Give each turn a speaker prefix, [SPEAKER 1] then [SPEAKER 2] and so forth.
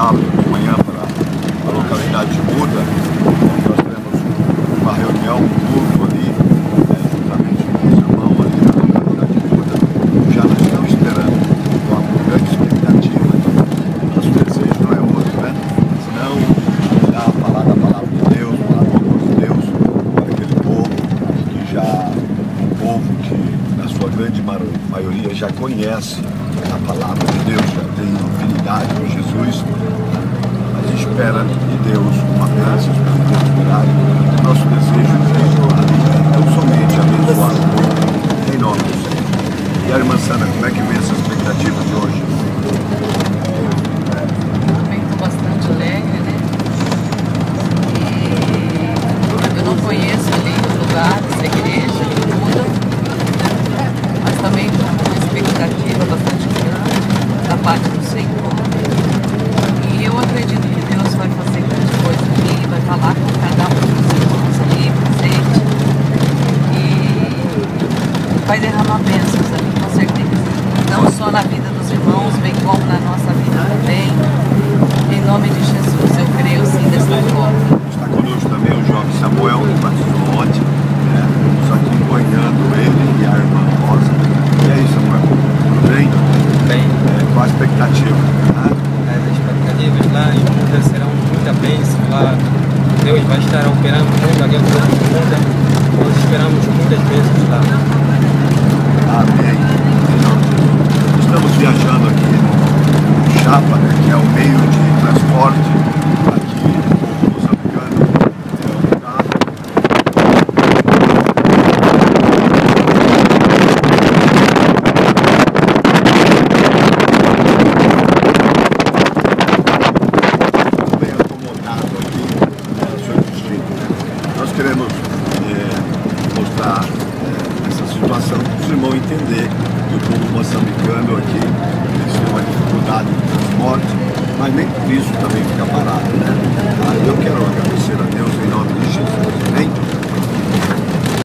[SPEAKER 1] sábado de manhã para a localidade de Muda. Nós temos uma reunião, um grupo ali, juntamente com os irmãos ali na localidade de Muda. Já nós estamos esperando com uma grande expectativa. Nosso desejo não é outro, né? Senão já falar da palavra de Deus, falar do amor de Deus para aquele povo que já, um povo que na sua grande maioria já conhece a palavra de Deus, já tem afinidade com Jesus, mas espera de Deus uma bênção, espera de Deus milagre. Nosso desejo é tão somente abençoar o povo, em nome do Senhor. E a irmã Sandra, como é que vê essa expectativa de hoje?
[SPEAKER 2] Estou bastante alegre, né? E eu não conheço ali o lugar dessa igreja, de Muda, mas também com uma expectativa bastante grande da parte do Senhor. E eu acredito que Deus vai fazer grande coisa aqui, vai falar com cada um dos irmãos ali presente e vai derramar bênçãos ali, com certeza. Não só na vida dos irmãos, bem como na nossa vida também. Em nome de Jesus, eu creio sim desta forma.
[SPEAKER 1] Está conosco também o jovem Samuel, que batizou ontem, nos acompanhando ele e a irmã Rosa. E aí, Samuel, tudo bem?
[SPEAKER 3] Bem.
[SPEAKER 1] Qual a expectativa?
[SPEAKER 3] As expectativas lá em Muda serão muita bênção. Lá Deus vai estar operando muito aqui no Muda. Nós esperamos muitas bênçãos lá.
[SPEAKER 1] Amém. Estamos viajando aqui no Chapa, que é o meio de transporte aqui no moçambicano. Bem acomodado aqui no seu distrito. Nós queremos mostrar essa situação para os irmãos entender que o povo moçambicano aqui tem uma dificuldade de transporte, mas nem por isso também fica parado, né? Eu quero agradecer a Deus em nome de Jesus.